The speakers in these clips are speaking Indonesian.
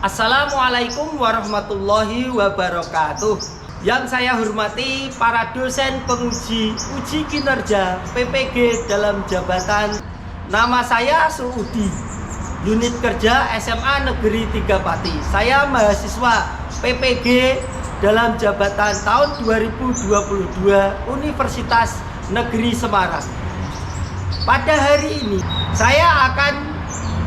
Assalamualaikum warahmatullahi wabarakatuh. Yang saya hormati para dosen penguji uji kinerja PPG dalam jabatan. Nama saya Suudi, unit kerja SMA Negeri 3 Pati. Saya mahasiswa PPG dalam jabatan tahun 2022 Universitas Negeri Semarang. Pada hari ini saya akan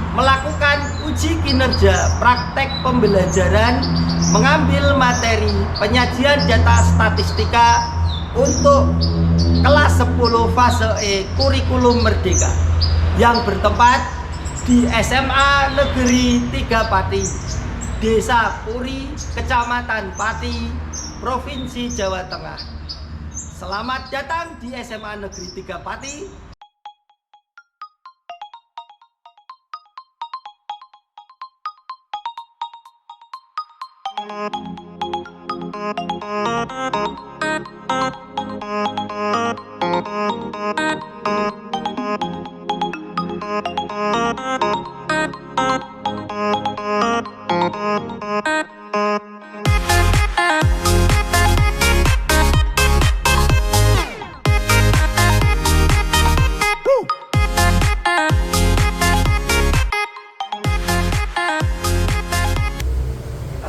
melakukan uji kinerja praktek pembelajaran mengambil materi penyajian data statistika untuk kelas 10 fase E kurikulum merdeka yang bertempat di SMA Negeri 3 Pati, Desa Puri, Kecamatan Pati, Provinsi Jawa Tengah. Selamat datang di SMA Negeri 3 Pati.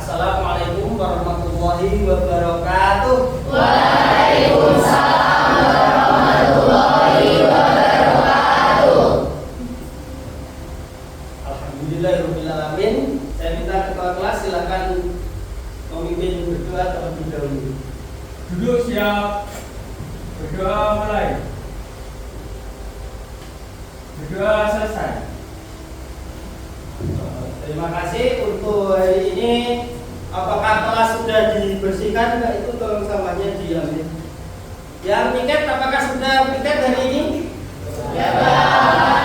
Assalamualaikum warahmatullahi wabarakatuh. Waalaikumsalam warahmatullahi wabarakatuh. Alhamdulillahirrahmanirrahim. Saya minta ketua kelas silakan memimpin berdoa terlebih dahulu. Duduk siap. Berdoa mulai. Berdoa selesai. Terima kasih untuk hari ini. Apakah kelas sudah dibersihkan? Enggak, itu tolong sampahnya diambil. Yang piket, apakah sudah piket hari ini? Ya, Pak.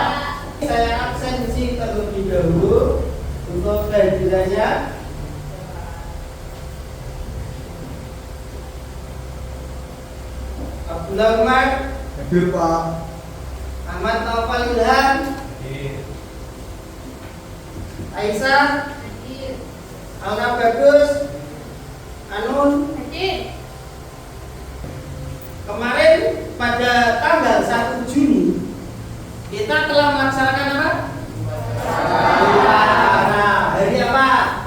Saya absensi terlebih dahulu untuk kehadirannya. Abdullah Umar, Hadir Pak. Ahmad Taufal Ilham, Aisyah, Alna Bagus, Anun. Kemarin pada tanggal 1 Juni kita telah melaksanakan apa? Nah, hari apa?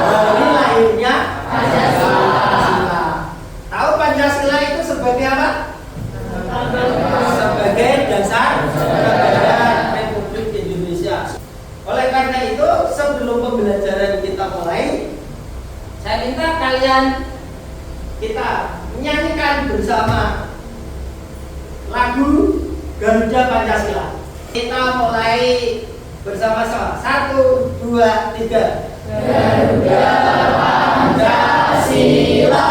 Hari lahirnya Pancasila. Tahu Pancasila itu sebagai apa? Sebagai dasar negara Republik Indonesia. Oleh karena itu, sebelum pembelajaran kita mulai, saya minta kalian kita menyanyikan bersama lagu Garuda Pancasila. Kita mulai bersama-sama. 1, 2, 3. Garuda Pancasila.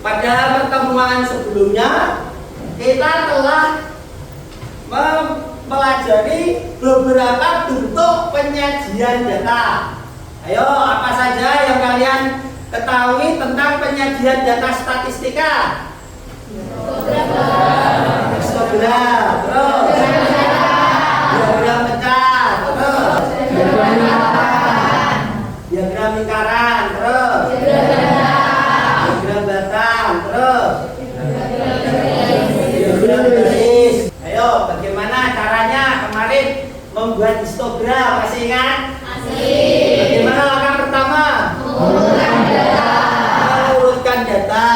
Pada pertemuan sebelumnya kita telah mempelajari beberapa bentuk penyajian data. Ayo, apa saja yang kalian ketahui tentang penyajian data statistika? Histogram, terus diagram pecah, terus diagram lingkaran, terus diagram batang, terus diagram garis. Ayo, bagaimana caranya kemarin membuat histogram? Masih ingat? Masih. Bagaimana langkah pertama? Mengurutkan data.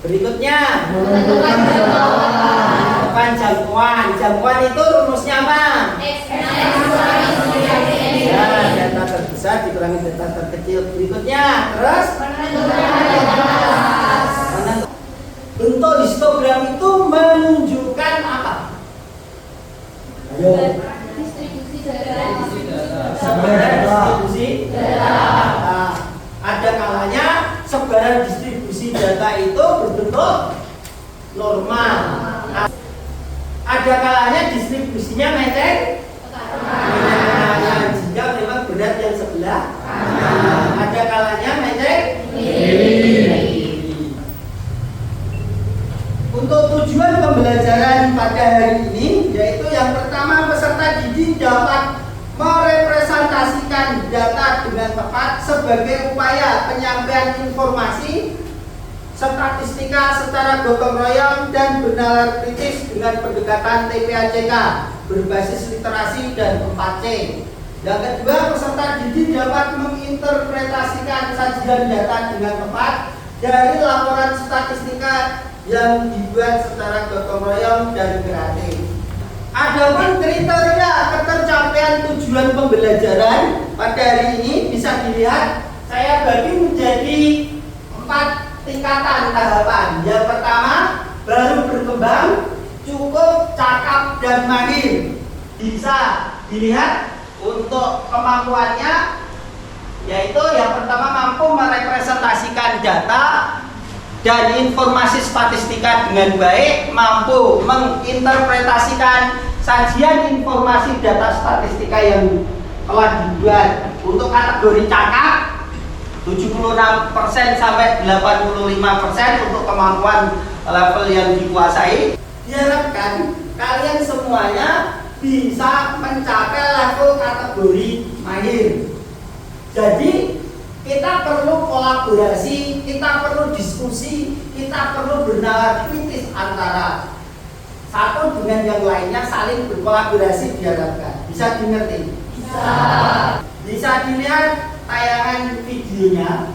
Berikutnya menentukan jangkauan. Jangkauan itu rumusnya apa? Ya, data terbesar dikurangi data terkecil. Berikutnya, terus bentuk histogram itu menunjukkan apa? Ayo. Distribusi data. Sebenarnya distribusi data. Ada kalanya sebaran distribusi data itu berbentuk normal. Ada kalanya distribusinya meceng jika memang berat yang sebelah. Ada kalanya meceng Untuk tujuan pembelajaran pada hari ini, yaitu yang pertama, peserta didik dapat merepresentasikan data dengan tepat sebagai upaya penyampaian informasi statistika secara gotong royong dan bernalar kritis dengan pendekatan TPACK berbasis literasi dan 4C. Yang kedua, peserta didik dapat menginterpretasikan sajian data dengan tepat dari laporan statistika yang dibuat secara gotong royong dan kreatif. Adapun kriteria ketercapaian tujuan pembelajaran pada hari ini bisa dilihat saya bagi menjadi 4 tingkatan tahapan. Yang pertama, baru berkembang, cukup, cakap, dan mahir. Bisa dilihat untuk kemampuannya, yaitu yang pertama mampu merepresentasikan data dan informasi statistika dengan baik, mampu menginterpretasikan sajian informasi data statistika yang telah dibuat. Untuk kategori cakap 76% sampai 85% untuk kemampuan level yang dikuasai. Diharapkan kalian semuanya bisa mencapai level kategori mahir. Jadi kita perlu kolaborasi, kita perlu diskusi, kita perlu bernalar kritis antara satu dengan yang lainnya, saling berkolaborasi diharapkan. Bisa dimengerti? Bisa. Bisa dilihat tayangan videonya.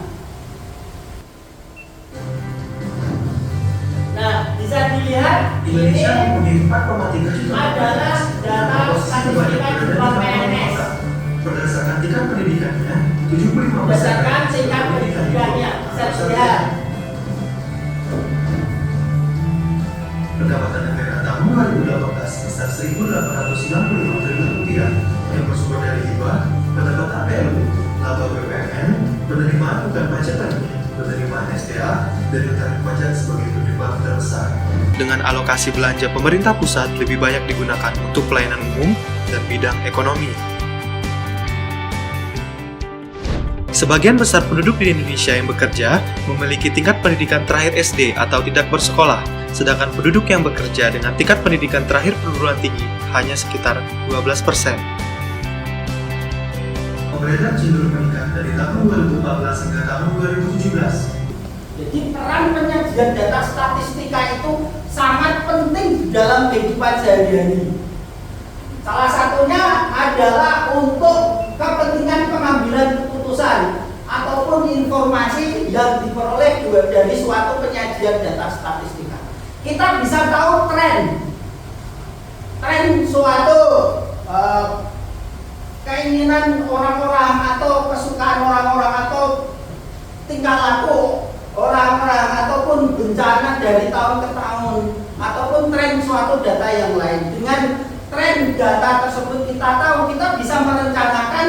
Nah, bisa dilihat Indonesia mempunyai 4,3 juta adalah data statistika jumlah PNS. Berdasarkan tingkat pendidikannya, 75% Berdasarkan tingkat pendidikannya, bisa dilihat. Pendapatan negara tahun 2018 sebesar 1.895 triliun rupiah yang bersumber dari hibah, pendapatan APLU, laba BPN, penerimaan bukan pajak lainnya, penerimaan SDA, dan tarif pajak sebagai penyumbang terbesar. Dengan alokasi belanja pemerintah pusat lebih banyak digunakan untuk pelayanan umum dan bidang ekonomi. Sebagian besar penduduk di Indonesia yang bekerja memiliki tingkat pendidikan terakhir SD atau tidak bersekolah, sedangkan penduduk yang bekerja dengan tingkat pendidikan terakhir perguruan tinggi hanya sekitar 12%. Pemerintah cenderung meningkat dari tahun 2014 hingga tahun 2017. Jadi peran penyajian data statistika itu sangat penting di dalam kehidupan sehari-hari. Salah satunya adalah untuk kepentingan pengambilan keputusan ataupun informasi yang diperoleh dari suatu penyajian data statistika. Kita bisa tahu tren suatu keinginan orang-orang atau kesukaan orang-orang atau tingkah laku orang-orang ataupun bencana dari tahun ke tahun ataupun tren suatu data yang lain. Dengan tren data tersebut kita tahu, kita bisa merencanakan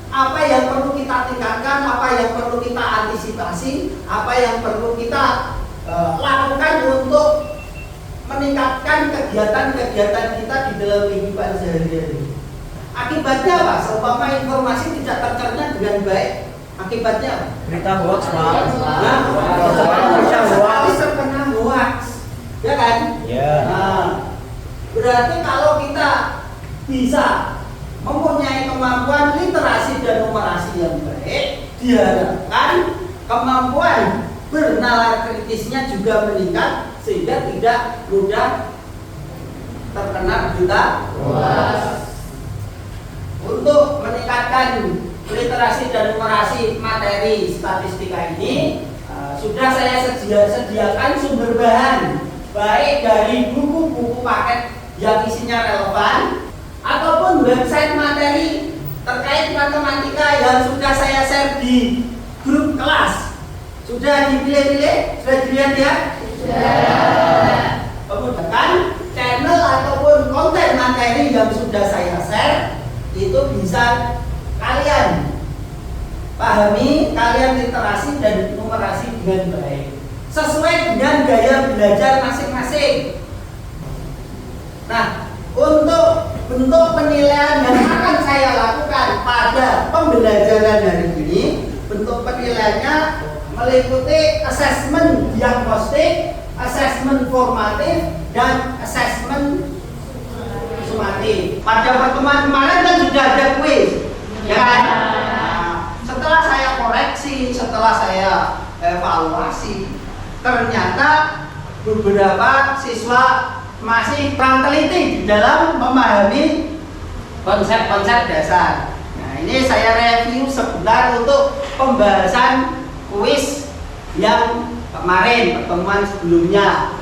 apa yang perlu kita tingkatkan, apa yang perlu kita antisipasi, apa yang perlu kita lakukan untuk meningkatkan kegiatan-kegiatan kita di dalam kehidupan sehari-hari. Akibatnya apa? Seumpama informasi tidak tercerna dengan baik, akibatnya apa? Berita hoax, Pak. Berita hoax terkena hoax, ya kan? Ya. Nah, berarti kalau kita bisa mempunyai kemampuan literasi dan numerasi yang baik, diharapkan kemampuan bernalar kritisnya juga meningkat sehingga tidak mudah terkena berita hoax. Untuk meningkatkan literasi dan numerasi materi statistika ini sudah saya sediakan sumber bahan, baik dari buku-buku paket yang isinya relevan ataupun website materi terkait matematika yang sudah saya share di grup kelas. Sudah dipilih-pilih? Sudah dilihat ya? Sudah. Kemudian channel ataupun konten materi yang sudah saya share itu bisa kalian pahami, kalian literasi dan numerasi dengan baik sesuai dengan gaya belajar masing-masing. Nah, untuk bentuk penilaian yang akan saya lakukan pada pembelajaran hari ini, bentuk penilaiannya meliputi asesmen diagnostik, asesmen formatif, dan asesmen sumatif. Pada pertemuan kemarin kan sudah ada kuis, ya kan? Nah, setelah saya koreksi, setelah saya evaluasi, ternyata beberapa siswa masih kurang teliti di dalam memahami konsep-konsep dasar. Nah, ini saya review sebentar untuk pembahasan kuis yang kemarin, pertemuan sebelumnya.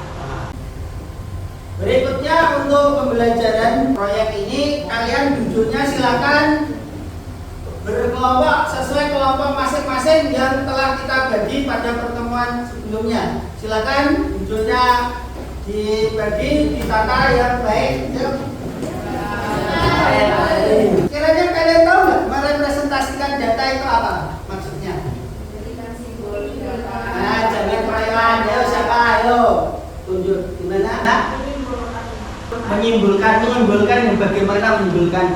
Berikutnya untuk pembelajaran proyek ini, kalian duduknya silakan berkelompok sesuai kelompok masing-masing yang telah kita bagi pada pertemuan sebelumnya. Silakan duduknya dibagi, ditata yang baik. Kiranya kalian tahu nggak merepresentasikan data itu apa maksudnya? Nah, jangan perayaan, ayo siapa? Ayo tunjuk gimana? Nah, menyimpulkan bagaimana menyimpulkan?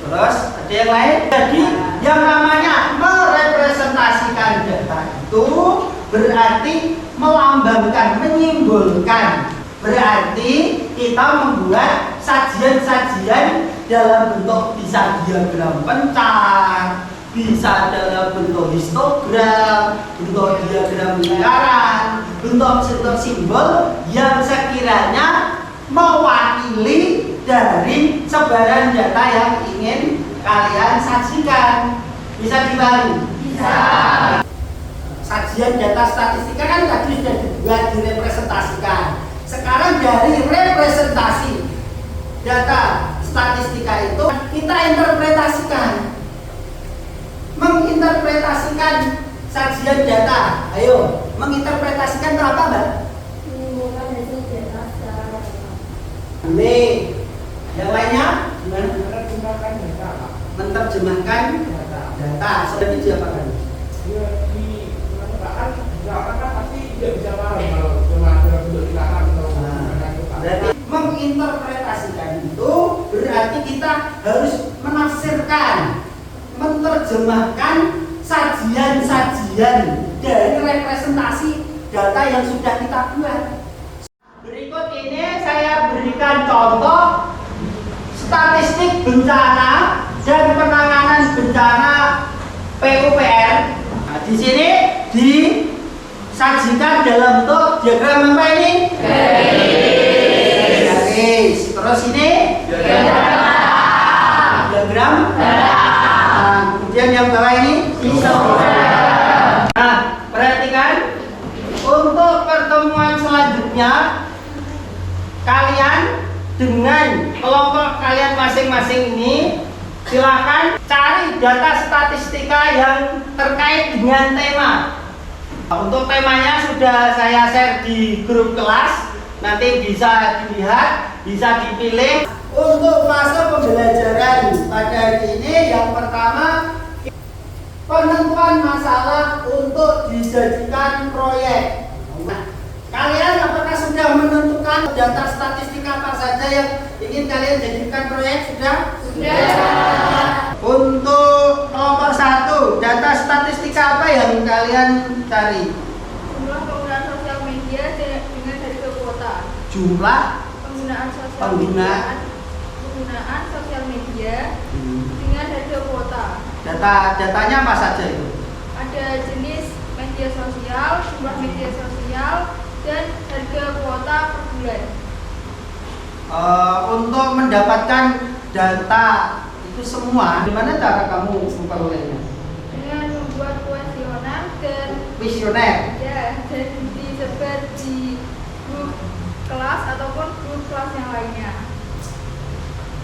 Terus ada yang lain. Jadi yang namanya merepresentasikan data itu berarti melambangkan, menyimbolkan. Berarti kita membuat sajian-sajian dalam bentuk bisa diagram pencar, bisa dalam bentuk histogram, bentuk diagram lingkaran, bentuk simbol yang sekiranya mewakili dari sebaran data yang ingin kalian sajikan. Bisa dibalik? Bisa. Sajian data statistika kan tadi sudah dibuat, direpresentasikan. Sekarang dari representasi data statistika itu kita interpretasikan, menginterpretasikan sajian data. Ayo, menginterpretasikan itu apa, Mbak? Menimbulkan hasil data secara relevan. Boleh. Yang lainnya? Menerjemahkan data. Menerjemahkan data. Seperti diapakan? Ya, di penerjemahan misalkan kan pasti tidak bisa paham kalau cuma dalam bentuk silakan atau menggunakan kata. Berarti menginterpretasikan itu berarti kita harus menafsirkan, menerjemahkan sajian-sajian dari representasi data yang sudah kita buat. Berikut ini saya berikan contoh statistik bencana dan penanganan bencana PUPR. Nah, di sini disajikan dalam bentuk diagram apa ini? Garis. Terus ini? Diagram. Nah, kemudian yang bawah ini? Nah, perhatikan untuk pertemuan selanjutnya kalian dengan kelompok kalian masing-masing ini silakan cari data statistika yang terkait dengan tema. Untuk temanya sudah saya share di grup kelas, nanti bisa dilihat, bisa dipilih. Untuk fase pembelajaran pada hari ini yang pertama penentuan masalah untuk dijadikan proyek. Nah, kalian apakah sudah menentukan data statistika apa saja yang ingin kalian jadikan proyek? Sudah? Sudah. Untuk kelompok 1, data statistika apa yang kalian cari? Jumlah penggunaan sosial media dengan dari ke kuota. Jumlah Penggunaan sosial Penggunaan. sosial media dengan dari ke kuota. Datanya apa saja itu? Ada jenis media sosial, jumlah media sosial, dan harga kuota per bulan. Untuk mendapatkan data itu semua, gimana cara kamu memperolehnya? Dengan membuat kuesioner dan Kuesioner. dan disebar di grup kelas ataupun grup kelas yang lainnya.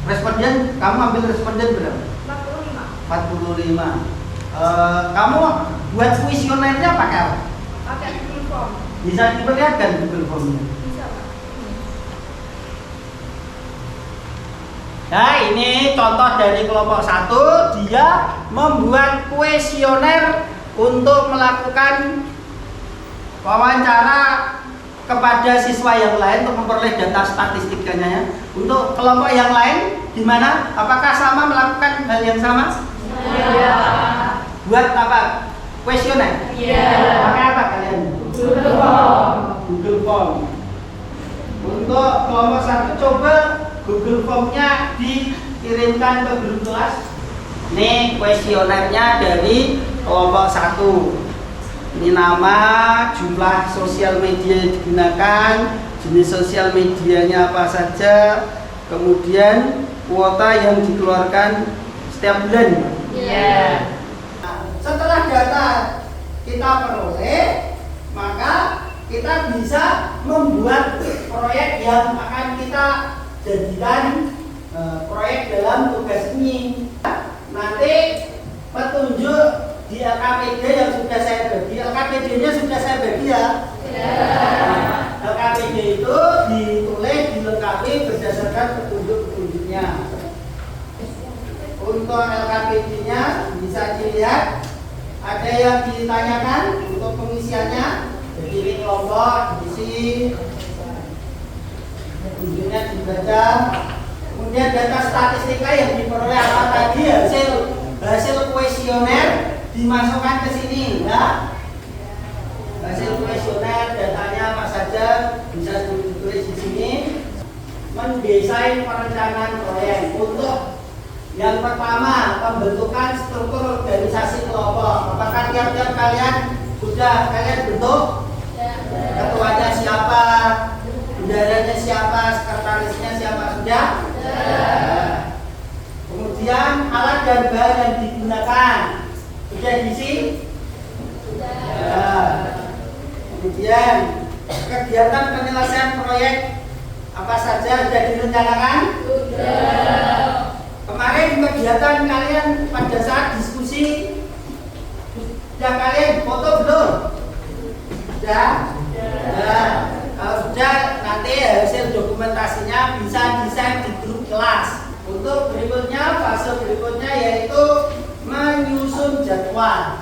Responden, kamu ambil responden berapa? 45. 45. Kamu buat kuesionernya pakai apa? Pakai Google Form. Bisa diperlihatkan Google Formnya. Bisa, Pak. Nah, ini contoh dari kelompok 1, dia membuat kuesioner untuk melakukan wawancara kepada siswa yang lain untuk memperoleh data statistikanya ya. Untuk kelompok yang lain gimana? Apakah sama melakukan hal yang sama? Iya. Buat apa? Kuesioner? Iya. Pakai apa kalian? Google Form. Google Form. Untuk kelompok 1 coba Google Form-nya dikirimkan ke grup kelas. Ini kuesionernya dari kelompok 1. Ini nama, jumlah sosial media yang digunakan, jenis sosial medianya apa saja, kemudian kuota yang dikeluarkan setiap bulan. Iya. Nah, setelah data kita peroleh, maka kita bisa membuat proyek yang akan kita jadikan proyek dalam tugas ini. Nanti petunjuk di LKPD yang sudah saya bagi, LKPD-nya sudah saya bagi ya. LKPD itu ditulis, dilengkapi berdasarkan petunjuk-petunjuknya. Untuk LKPD-nya bisa dilihat, ada yang ditanyakan untuk pengisiannya. Jadi ini kelompok diisi, petunjuknya dibaca. Kemudian data statistika yang diperoleh apa tadi, hasil kuesioner dimasukkan ke sini ya. Hasil kuesioner datanya apa saja bisa ditulis di sini. Mendesain perencanaan proyek. Untuk yang pertama, pembentukan struktur organisasi kelompok. Apakah tiap-tiap kalian sudah bentuk? Ketuanya siapa? Bendaranya siapa? Sekretarisnya siapa? Sudah? Kemudian alat dan bahan yang digunakan sudah diisi? Sudah. Kemudian kegiatan penyelesaian proyek apa saja sudah direncanakan? Sudah. Kemarin kegiatan kalian pada saat diskusi sudah kalian foto belum? Sudah? Sudah. Kalau sudah, nanti hasil dokumentasinya bisa di-share di grup kelas. Untuk berikutnya, fase berikutnya yaitu menyusun jadwal.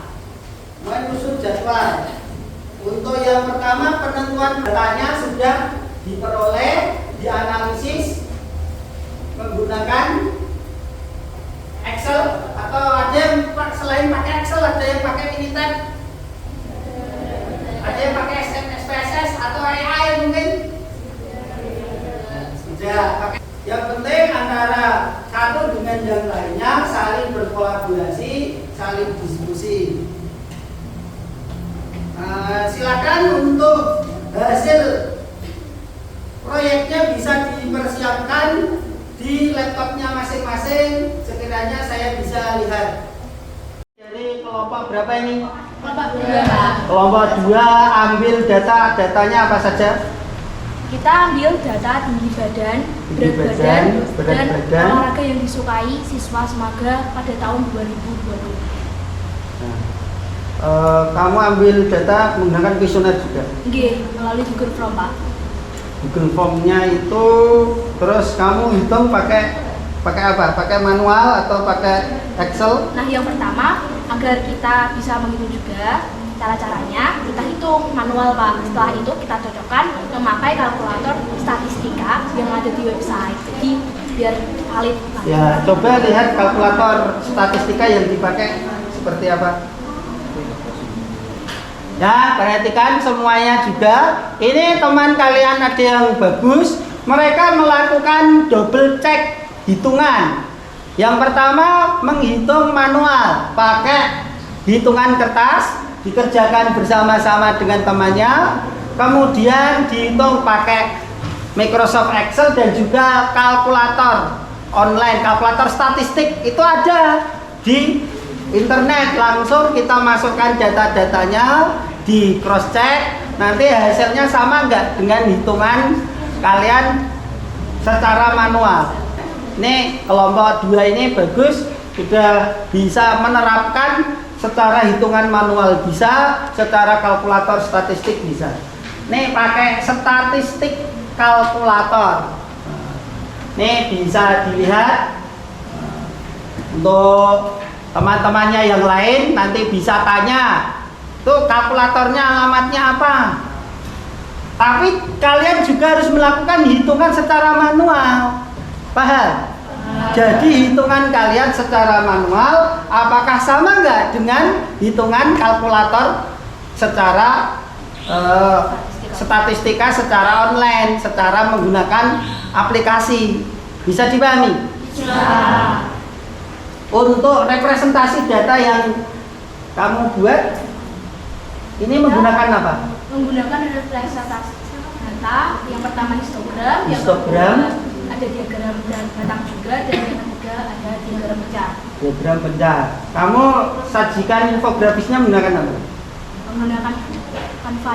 Untuk yang pertama, penentuan datanya sudah diperoleh, dianalisis menggunakan Excel, atau ada yang selain pakai Excel, ada yang pakai Minitab, ada yang pakai SPSS atau AI mungkin. Sudah pakai. Yang penting antara satu dengan yang lainnya saling berkolaborasi, saling diskusi. Silakan untuk hasil proyeknya bisa dipersiapkan di laptopnya masing-masing. Sekiranya saya bisa lihat. Dari kelompok berapa ini? Kelompok 2. Kelompok 2 ambil datanya apa saja? Kita ambil data tinggi badan, berat badan, dan olahraga yang disukai siswa Semaga pada tahun 2020. Kamu ambil data menggunakan kuesioner juga? Nggih, melalui Google Form, Pak. Google Form-nya itu terus kamu hitung pakai apa? Pakai manual atau pakai Excel? Nah, yang pertama, agar kita bisa menghitung juga, cara-caranya kita hitung manual, Pak. Setelah itu kita cocokkan memakai kalkulator statistika yang ada di website. Jadi biar valid, Pak. Ya, coba lihat kalkulator statistika yang dipakai seperti apa. Ya, perhatikan semuanya juga. Ini teman kalian ada yang bagus, mereka melakukan double check hitungan. Yang pertama menghitung manual pakai hitungan kertas, dikerjakan bersama-sama dengan temannya. Kemudian dihitung pakai Microsoft Excel dan juga kalkulator online, kalkulator statistik itu ada di internet. Langsung kita masukkan data-datanya, di cross check, nanti hasilnya sama enggak dengan hitungan kalian secara manual. Ini kelompok 2 ini bagus, sudah bisa menerapkan secara hitungan manual bisa, secara kalkulator statistik bisa. Nih pakai statistik kalkulator. Nih bisa dilihat untuk teman-temannya yang lain nanti bisa tanya tuh kalkulatornya alamatnya apa. Tapi kalian juga harus melakukan hitungan secara manual, paham? Jadi hitungan kalian secara manual apakah sama nggak dengan hitungan kalkulator secara statistika secara online, secara menggunakan aplikasi? Bisa dipahami? Ya. Untuk representasi data yang kamu buat ini menggunakan apa? Menggunakan representasi data. Yang pertama histogram, yang Histogram. kedua ada diagram dan batang juga, dan yang ketiga ada diagram pecah. Diagram pecah. Kamu sajikan infografisnya menggunakan apa? Menggunakan Canva.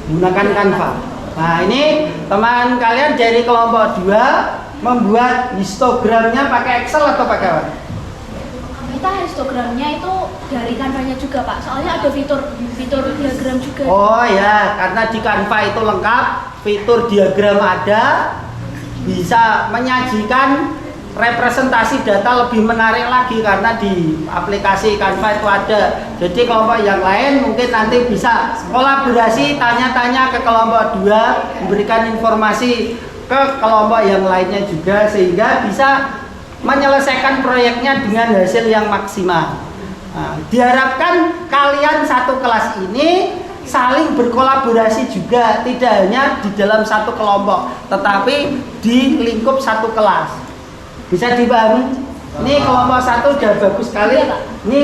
Menggunakan Canva. Nah, ini teman kalian dari kelompok 2 membuat histogramnya pakai Excel atau pakai apa? Kita histogramnya itu dari Canva-nya juga, Pak. Soalnya ada fitur diagram juga. Oh ya, karena di Canva itu lengkap, fitur diagram ada, bisa menyajikan representasi data lebih menarik lagi karena di aplikasi Canva itu ada. Jadi kelompok yang lain mungkin nanti bisa kolaborasi, tanya-tanya ke kelompok 2, memberikan informasi ke kelompok yang lainnya juga sehingga bisa menyelesaikan proyeknya dengan hasil yang maksimal. Nah, diharapkan kalian satu kelas ini saling berkolaborasi juga, tidak hanya di dalam satu kelompok, tetapi di lingkup satu kelas. Bisa dipahami? Ini kelompok 1 sudah bagus sekali. Ini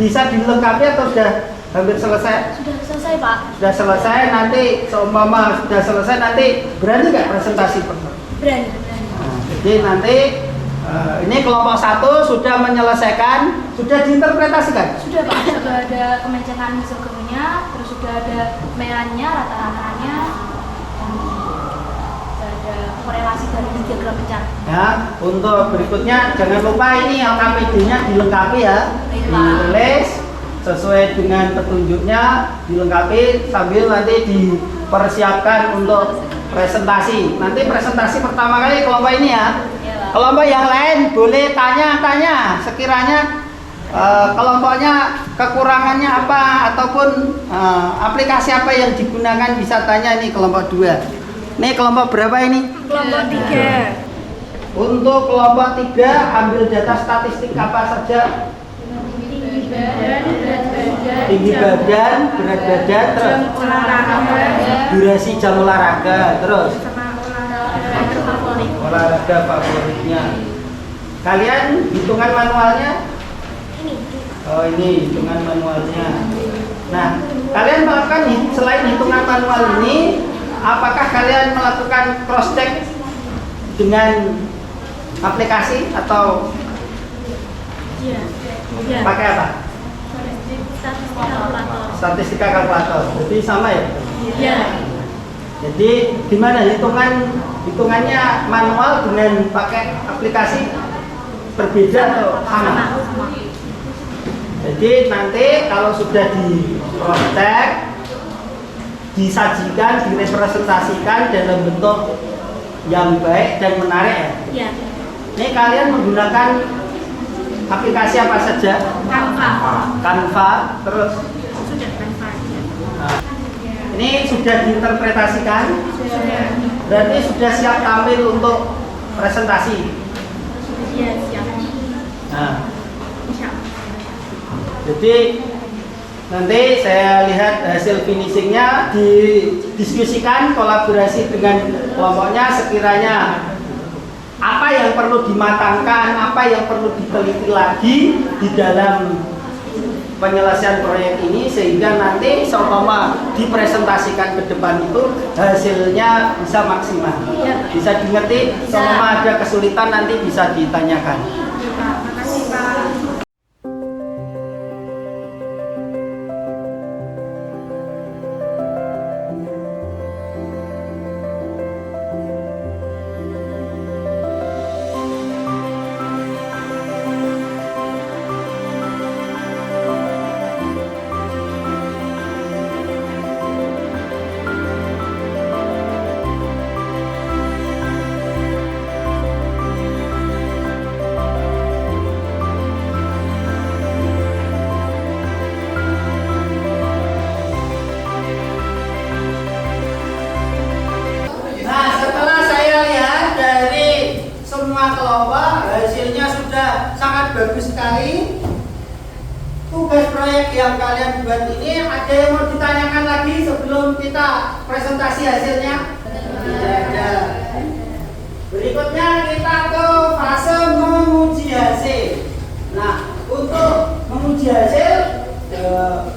bisa dilengkapi atau sudah hampir selesai? Sudah selesai, Pak. Sudah selesai, nanti seumpama sudah selesai nanti berani nggak presentasi? Berani. Nah, jadi nanti ini kelompok 1 sudah menyelesaikan, sudah diinterpretasikan. Sudah, Pak. Sudah ada kemencengan histogramnya, terus sudah ada merahnya, rata-ratanya, dan sudah ada korelasi dari diagram pecah. Ya, untuk berikutnya jangan lupa ini LKPD-nya dilengkapi ya, ditulis sesuai dengan petunjuknya, dilengkapi sambil nanti dipersiapkan untuk presentasi. Nanti presentasi pertama kali kelompok ini ya. Kelompok yang lain boleh tanya-tanya sekiranya kelompoknya kekurangannya apa ataupun aplikasi apa yang digunakan, bisa tanya ini kelompok 2. Ini kelompok berapa ini? Kelompok 3. Untuk kelompok 3 ambil data statistik apa saja? Tinggi badan, berat badan, terus durasi jam olahraga, terus olahraga favoritnya. Kalian hitungan manualnya? Oh, ini hitungan manualnya. Nah, kalian melakukan selain hitungan manual ini, apakah kalian melakukan cross check dengan aplikasi atau pakai apa? Statistika kalkulator. Jadi sama ya? Iya. Jadi gimana hitungannya manual dengan pakai aplikasi berbeda atau sama? Jadi nanti kalau sudah di cross check, disajikan, direpresentasikan dalam bentuk yang baik dan menarik ya. Iya. Ini kalian menggunakan aplikasi apa saja? Canva, terus Sudah Canva. nah, ini sudah diinterpretasikan, Sudah. berarti sudah siap tampil untuk presentasi. Iya, siap. Nah, Siap. jadi nanti saya lihat hasil finishingnya, didiskusikan kolaborasi dengan kelompoknya sekiranya apa yang perlu dimatangkan, apa yang perlu diteliti lagi di dalam penyelesaian proyek ini sehingga nanti seumpama dipresentasikan ke depan itu hasilnya bisa maksimal, bisa dimengerti. Seumpama ada kesulitan nanti bisa ditanyakan. Makasih, Pak. bagus sekali. Tugas proyek yang kalian buat ini ada yang mau ditanyakan lagi sebelum kita presentasi hasilnya? Tidak ada. Berikutnya kita ke fase menguji hasil. Nah, untuk menguji hasil,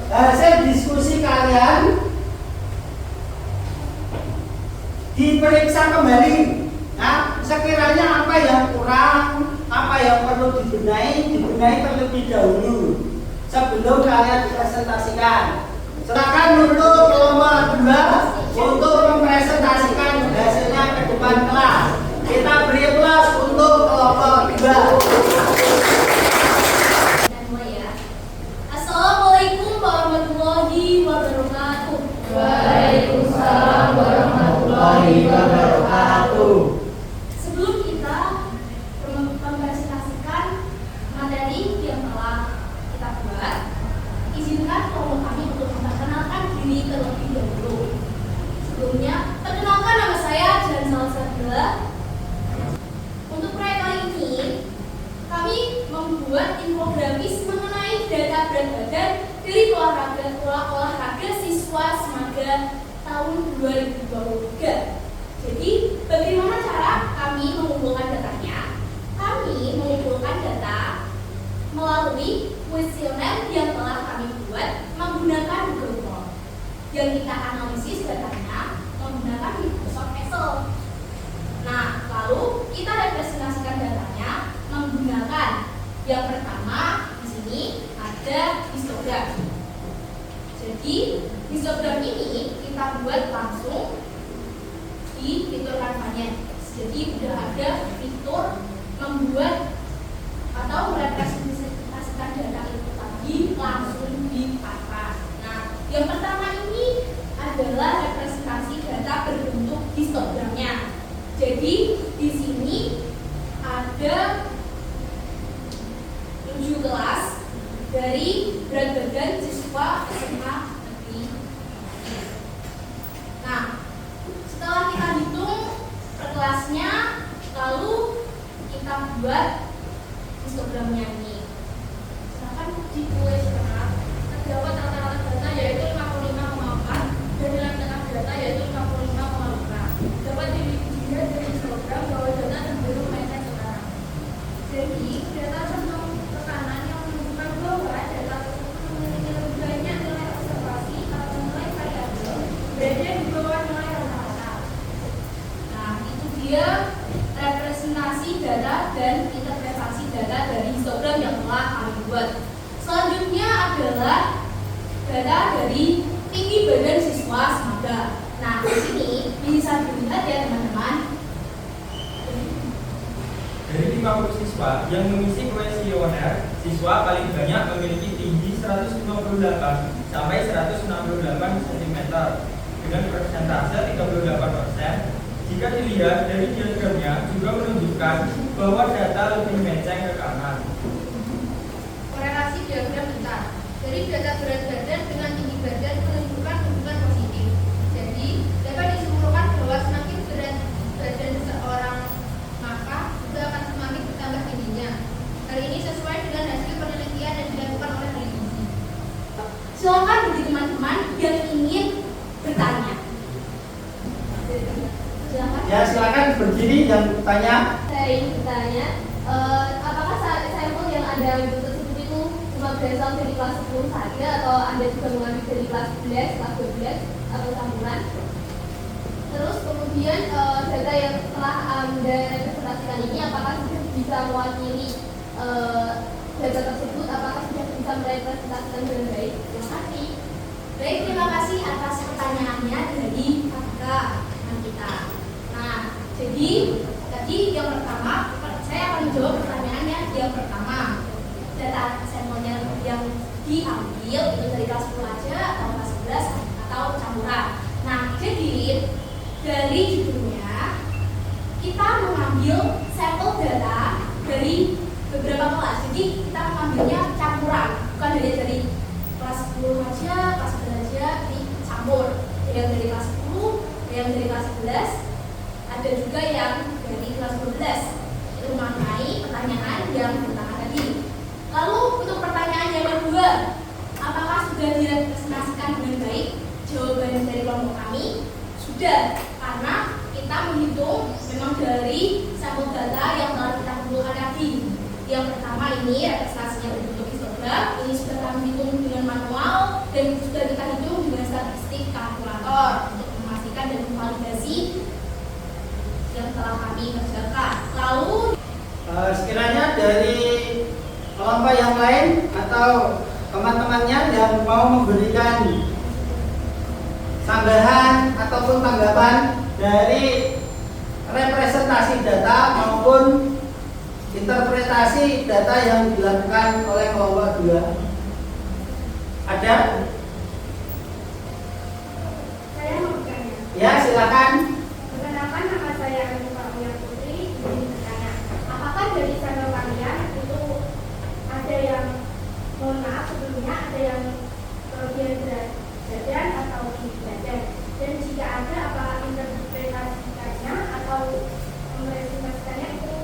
hasil diskusi kalian diperiksa kembali. Nah, sekiranya apa yang kurang, apa yang perlu dibenahi terlebih dahulu sebelum kalian presentasikan. Silakan untuk kelompok 2 untuk mempresentasikan hasilnya ke depan kelas. Kita beri kelas untuk kelompok 2. Assalamualaikum warahmatullahi wabarakatuh. Waalaikumsalam warahmatullahi wabarakatuh. Sebelum kita mempresentasikan materi yang telah kita buat, izinkan kelompok kami untuk memperkenalkan diri terlebih dahulu. Sebelumnya, perkenalkan nama saya Jan Salsabila. Untuk proyek kali ini, kami membuat infografis mengenai data berat badan dari olahraga siswa Semaga tahun 2023. Jadi, bagaimana cara kami mengumpulkan datanya? Kami mengumpulkan data melalui kuesioner yang telah kami buat menggunakan Google Form. Yang kita analisis datanya menggunakan Microsoft Excel. Nah, lalu kita representasikan datanya menggunakan yang pertama di sini ada histogram. Jadi, histogram ini kita buat langsung di fitur Canva-nya. Jadi udah ada fitur membuat atau merepresentasikan data itu tadi langsung di Canva. Nah, yang pertama ini adalah representasi data berbentuk histogramnya. Jadi di sini ada 7 kelas dari berat badan siswa SMA negeri. Nah, setelah kita hitung per kelasnya, lalu kita buat histogramnya ini. Silakan ditulis karena terdapat rata-rata data yaitu 55,4 dan nilai tengah data yaitu 55,5. Dapat dilihat dari histogram bahwa data cenderung meleset sekarang. Jadi data tentang tekanan yang menunjukkan bahwa data tersebut memiliki lebih banyak nilai observasi atau nilai variabel berada di bawah nilai rata-rata. Nah, itu dia representasi data dan interpretasi data dari histogram yang telah kami buat. Selanjutnya adalah data dari tinggi badan siswa Semaga. Nah, di sini bisa dilihat ya teman-teman. Dari 50 siswa yang mengisi kuesioner, siswa paling banyak memiliki tinggi 158 sampai 168 cm dengan persentase 38%. Jika dilihat dari diagramnya juga menunjukkan bahwa data lebih menceng ke kanan. Korelasi diagram kita. Dari data berat badan dengan tinggi badan menunjukkan hubungan positif. Jadi dapat disimpulkan bahwa semakin berat badan seseorang maka juga akan semakin bertambah tingginya. Hal ini sesuai dengan hasil penelitian yang dilakukan oleh Gizi. Silakan bagi teman-teman yang ingin bertanya. Ya, silakan berdiri yang bertanya. Saya ingin bertanya, apakah sampel yang ada di tersebut itu cuma berasal dari kelas 10 saja atau Anda juga mengambil dari kelas 11, kelas 12 atau campuran? Terus kemudian data yang telah Anda representasikan ini apakah sudah bisa mewakili data tersebut? Apakah sudah bisa merepresentasikan dengan baik? Terima kasih. Baik, terima kasih atas pertanyaannya dari kakak kita. Nah, jadi tadi yang pertama saya akan menjawab pertanyaannya. Yang pertama, data sampelnya yang diambil itu dari kelas 10 aja atau kelas 11 atau campuran. Nah, jadi dari judulnya kita mengambil sampel data dari beberapa kelas. Jadi kita mengambilnya campuran, bukan dari kelas 10 aja, kelas 11 aja dicampur. Yang dari kelas 10, yang dari kelas 11, ada juga yang dari kelas 12. Itu mengenai pertanyaan yang pertama tadi. dan dari kelompok kami sudah, karena kita menghitung memang dari sampel data yang telah kita kumpulkan tadi. Yang pertama ini representasinya berbentuk histogram, ini sudah kami hitung dengan manual dan sudah kita hitung dengan statistik kalkulator untuk memastikan dan memvalidasi yang telah kami kerjakan. Lalu sekiranya dari kelompok yang lain atau teman-temannya yang mau memberikan tambahan ataupun tanggapan dari representasi data maupun interpretasi data yang dilakukan oleh kelompok 2. Ada? Saya mau bertanya. Ya, silakan. Perkenalkan, nama saya Anissa Uya Putri. Ingin bertanya, apakah dari sampel kalian itu ada yang, mohon maaf sebelumnya, ada yang kelebihan berat badan atau tinggi badan? Dan jika ada, apa interpretasikannya atau merepresentasikannya itu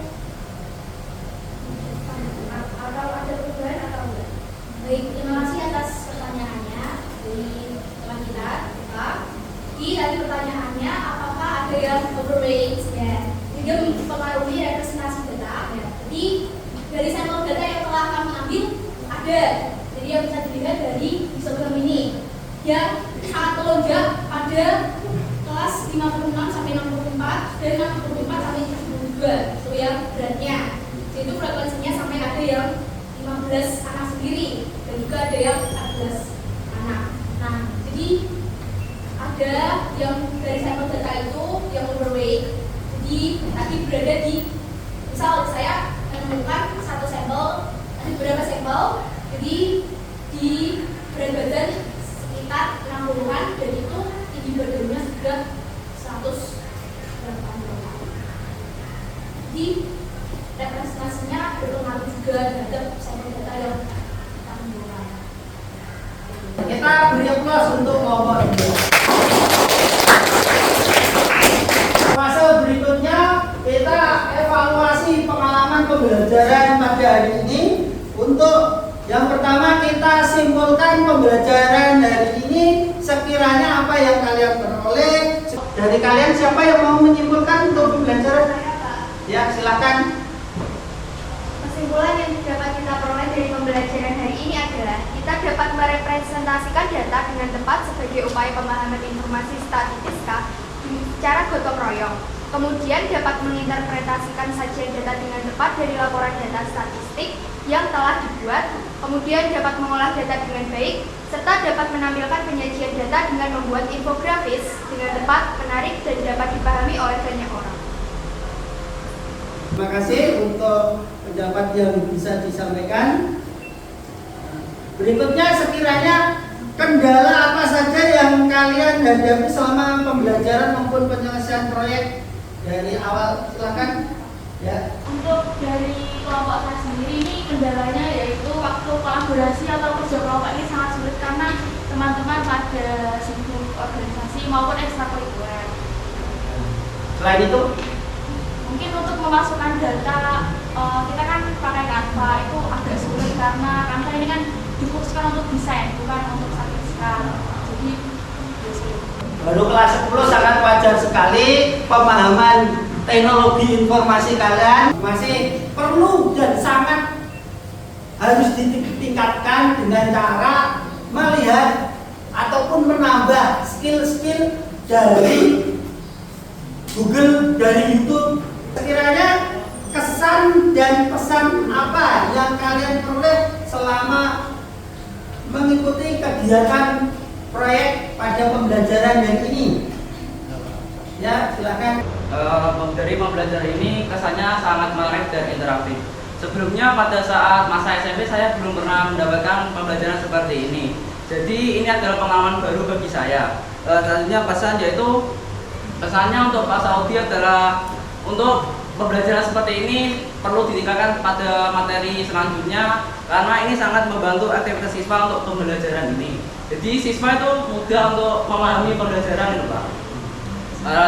atau ada perubahan atau enggak? baik, terima kasih atas pertanyaannya dari teman kita, Pak. Jadi tadi pertanyaannya, apakah ada yang overweight ya? Juga mempengaruhi representasi data. Ya. Jadi dari sampel data yang telah kami ambil ada. Jadi yang bisa dilihat dari histogram ini yang sangat melonjak pada kelas 56 sampai 64 dan 64 sampai 72 itu yang beratnya. Itu frekuensinya sampai ada yang 15 anak sendiri dan juga ada yang 14 anak. Nah, jadi ada yang dari sampel data itu yang overweight. Jadi tadi berada di, misal saya menemukan satu sampel, ada beberapa sampel, jadi di berat badan sekitar 60-an dan itu tinggi badannya sudah 100 berapa. Jadi representasinya berpengaruh juga terhadap sampel data yang kita kumpulkan. Kita beri aplaus untuk kelompok 2. Fase berikutnya kita evaluasi pengalaman pembelajaran pada hari ini. Untuk yang pertama kita simpulkan pembelajaran hari ini. Sekiranya apa yang kalian peroleh. Dari kalian siapa yang mau menyimpulkan untuk pembelajaran? Ya, silakan. Kesimpulan yang dapat kita peroleh dari pembelajaran hari ini adalah kita dapat merepresentasikan data dengan tepat sebagai upaya pemahaman informasi statistika secara gotong royong. Kemudian dapat menginterpretasikan sajian data dengan tepat dari laporan data statistik yang telah dibuat. Kemudian dapat mengolah data dengan baik, serta dapat menampilkan penyajian data dengan membuat infografis dengan tepat, menarik, dan dapat dipahami oleh banyak orang. Terima kasih untuk pendapat yang bisa disampaikan. Berikutnya sekiranya kendala apa saja yang kalian hadapi selama pembelajaran maupun penyelesaian proyek dari awal, silakan. Ya. Untuk dari kelompok saya sendiri ini kendalanya yaitu waktu kolaborasi atau kerja kelompok ini sangat sulit karena teman-teman pada sibuk organisasi maupun ekstrakurikuler. Selain itu, Mungkin untuk memasukkan data kita kan pakai Canva itu agak sulit karena Canva ini kan difokuskan untuk desain bukan untuk statistika. Jadi ya sulit. baru kelas 10 sangat wajar sekali pemahaman teknologi informasi kalian masih perlu dan sangat harus ditingkatkan dengan cara melihat ataupun menambah skill-skill dari Google, dari YouTube. Sekiranya kesan dan pesan apa yang kalian peroleh selama mengikuti kegiatan proyek pada pembelajaran yang ini? Ya, silakan. Dari pembelajaran ini kesannya sangat menarik dan interaktif. Sebelumnya pada saat masa SMP saya belum pernah mendapatkan pembelajaran seperti ini. Jadi ini adalah pengalaman baru bagi saya. Selanjutnya pesan yaitu pesannya untuk Pak Saudi adalah untuk pembelajaran seperti ini perlu ditingkatkan pada materi selanjutnya karena ini sangat membantu aktivitas siswa untuk pembelajaran ini. Jadi siswa itu mudah untuk memahami pembelajaran itu, Pak.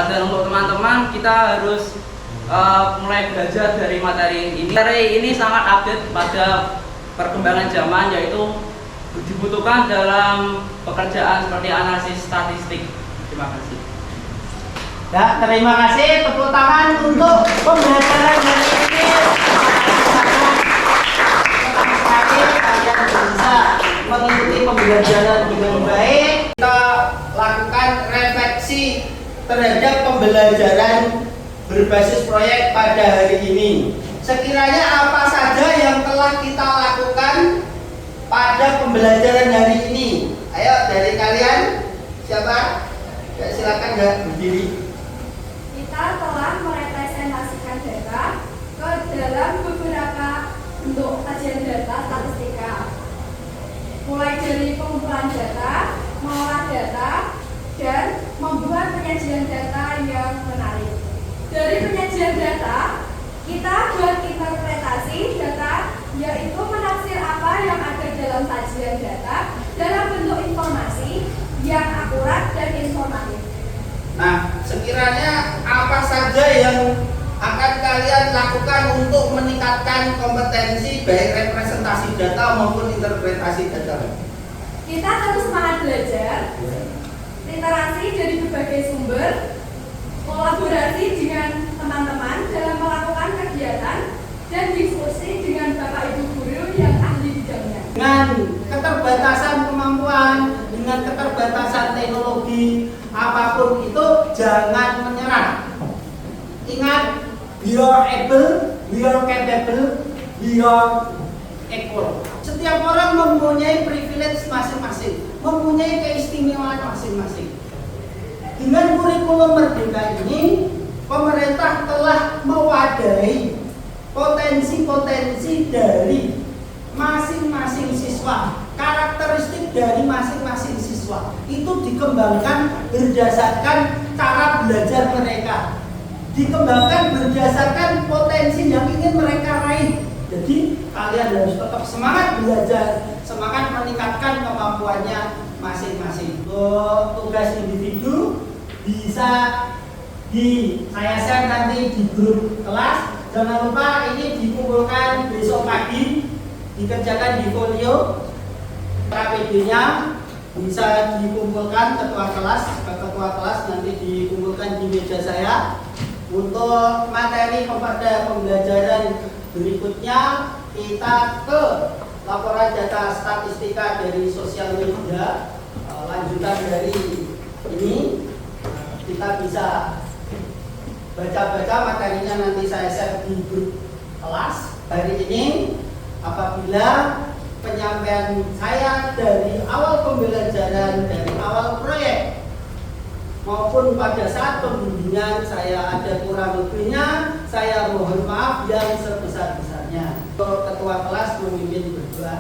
Dan untuk teman-teman kita harus mulai belajar dari materi ini. Materi ini sangat update pada perkembangan zaman, yaitu dibutuhkan dalam pekerjaan seperti analisis statistik. Terima kasih. Ya, terima kasih. Tepuk tangan untuk pembelajaran hari ini. Kalian bisa mengikuti pembelajaran dengan baik. Kita lakukan refleksi terhadap pembelajaran berbasis proyek pada hari ini. Sekiranya apa saja yang telah kita lakukan pada pembelajaran hari ini? Ayo dari kalian, siapa? Ya, silakan ya, berdiri. Kita telah merepresentasikan data ke dalam beberapa bentuk kajian data statistika. Mulai dari pengumpulan data, mengolah data, dan membuat penyajian data yang menarik. Dari penyajian data, kita buat interpretasi data, yaitu menafsir apa yang ada dalam sajian data dalam bentuk informasi yang akurat dan informatif. Nah, sekiranya apa saja yang akan kalian lakukan untuk meningkatkan kompetensi baik representasi data maupun interpretasi data? Kita terus semangat belajar, literasi dari berbagai sumber, kolaborasi dengan teman-teman dalam melakukan kegiatan, dan diskusi dengan Bapak Ibu guru yang ahli bidangnya. Dengan keterbatasan kemampuan, dengan keterbatasan teknologi, apapun itu jangan menyerah. Ingat, we are able, we are capable, we are equal. Setiap orang mempunyai privilege masing-masing, mempunyai keistimewaan masing-masing. Dengan kurikulum Merdeka ini, pemerintah telah mewadahi potensi-potensi dari masing-masing siswa, karakteristik dari masing-masing siswa itu dikembangkan berdasarkan cara belajar mereka, dikembangkan berdasarkan potensi yang ingin mereka raih. Jadi kalian harus tetap semangat belajar, semangat meningkatkan kemampuannya masing-masing. Tugas individu bisa saya share nanti di grup kelas. Jangan lupa ini dikumpulkan besok pagi, dikerjakan di folio. KPD-nya bisa dikumpulkan ketua kelas nanti dikumpulkan di meja saya. Untuk materi pada pembelajaran berikutnya kita ke laporan data statistika dari sosial media. Lanjutan dari ini kita bisa baca-baca materinya, nanti saya share di grup kelas. Hari ini apabila penyampaian saya dari awal pembelajaran, dari awal proyek maupun pada saat pembimbingan saya ada kurang lebihnya, saya mohon maaf yang sebesar-besarnya. Ketua kelas memimpin berdoa.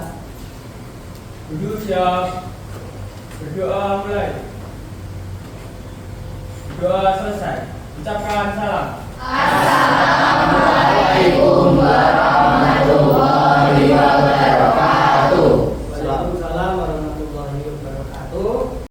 Duduk siap. Berdoa mulai. Doa selesai. Ucapkan salam. Assalamualaikum warahmatullahi